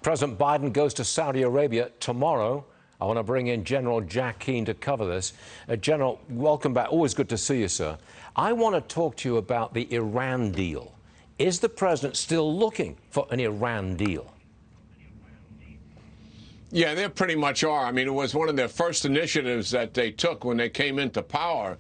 President Biden goes to Saudi Arabia tomorrow. I want to bring in General Jack Keane to cover this. General, welcome back. Always good to see you, sir. I want to talk to you about the Iran deal. Is the president still looking for an Iran deal? Yeah, they pretty much are. I mean, it was one of their first initiatives that they took when they came into power,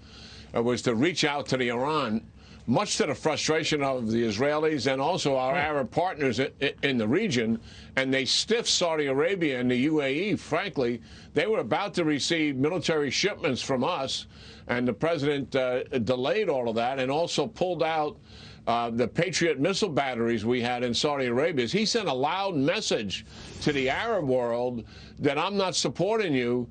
was to reach out to the Iran, much to the frustration of the Israelis and also our Arab partners in the region. And they stiffed Saudi Arabia and the UAE, frankly. They were about to receive military shipments from us, and the president delayed all of that and also pulled out the Patriot missile batteries we had in Saudi Arabia. He sent a loud message to the Arab world that I'm not supporting you,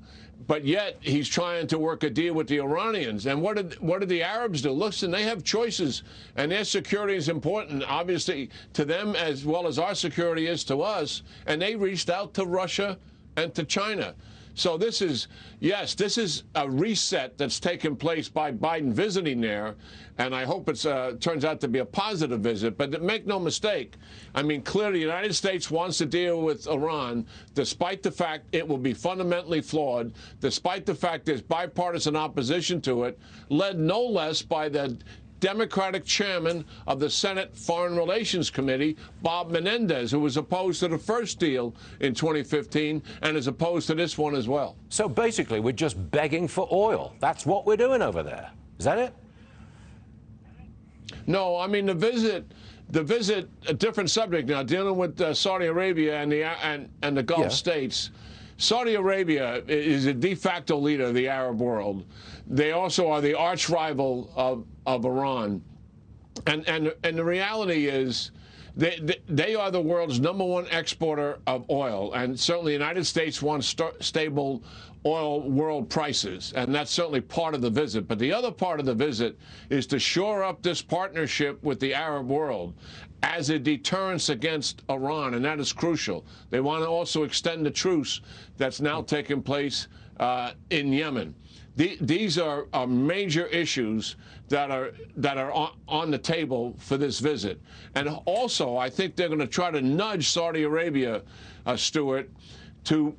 but yet he's trying to work a deal with the Iranians. And what did the Arabs do? Listen, they have choices, and their security is important, obviously, to them as well as our security is to us. And they reached out to Russia and to China. So this is, yes, this is a reset that's taken place by Biden visiting there, and I hope it turns out to be a positive visit. But make no mistake, I mean, clearly the United States wants to deal with Iran, despite the fact it will be fundamentally flawed, despite the fact there's bipartisan opposition to it, led no less by the Democratic chairman of the Senate Foreign Relations Committee, Bob Menendez, who was opposed to the first deal in 2015 and is opposed to this one as well. So basically, we're just begging for oil. That's what we're doing over there. Is that it? No, I mean, the visit, a different subject now, dealing with Saudi Arabia and the Gulf states. Saudi Arabia is a de facto leader of the Arab world. They also are the arch rival of Iran. And the reality is they are the world's #1 exporter of oil. And certainly the United States wants stable oil world prices. And that's certainly part of the visit. But the other part of the visit is to shore up this partnership with the Arab world as a deterrence against Iran, and that is crucial. They want to also extend the truce that's now taking place in Yemen. These are major issues that are on the table for this visit. And also, I think they're going to try to nudge Saudi Arabia, Stuart, to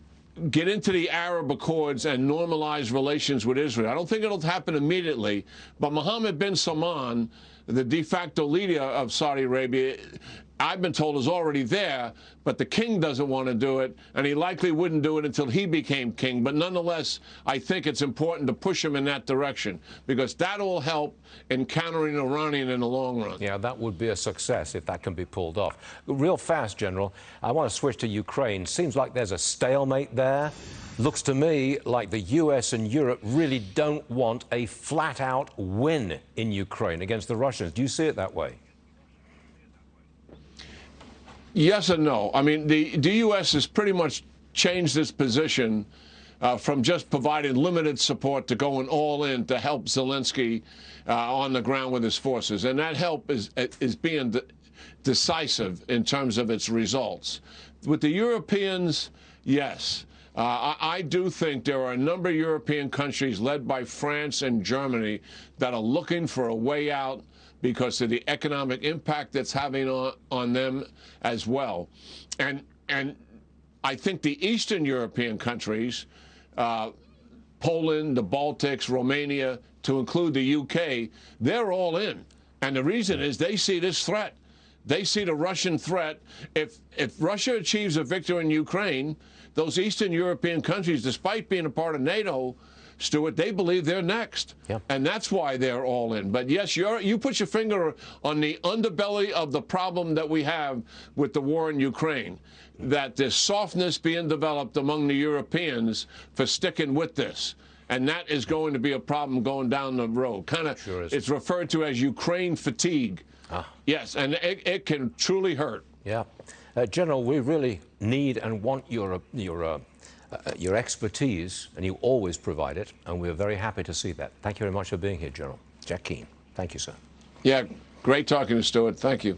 get into the Arab Accords and normalize relations with Israel. I don't think it'll happen immediately, but Mohammed bin Salman, the de facto leader of Saudi Arabia, I've been told is already there, but the king doesn't want to do it, and he likely wouldn't do it until he became king. But nonetheless, I think it's important to push him in that direction, because that will help in countering Iranian in the long run. Yeah, that would be a success if that can be pulled off. Real fast, General, I want to switch to Ukraine. Seems like there's a stalemate there. Looks to me like the U.S. and Europe really don't want a flat-out win in Ukraine against the Russians. Do you see it that way? Yes and no. I mean, the U.S. has pretty much changed its position from just providing limited support to going all in to help Zelensky on the ground with his forces. And that help is being decisive in terms of its results. With the Europeans, yes. I do think there are a number of European countries led by France and Germany that are looking for a way out because of the economic impact that's having on them as well. And I think the Eastern European countries, Poland, the Baltics, Romania, to include the UK, they're all in. And the reason is they see this threat. They see the Russian threat. If Russia achieves a victory in Ukraine, those Eastern European countries, despite being a part of NATO, Stuart, they believe they're next. Yeah. And that's why they're all in. But yes, you put your finger on the underbelly of the problem that we have with the war in Ukraine, that there's softness being developed among the Europeans for sticking with this. And that is going to be a problem going down the road. Sure is. It's referred to as Ukraine fatigue. Yes, and it can truly hurt. Yeah. General, we really need and want your expertise, and you always provide it, and we're very happy to see that. Thank you very much for being here, General. Jack Keane. Thank you, sir. Yeah, great talking to Stuart. Thank you.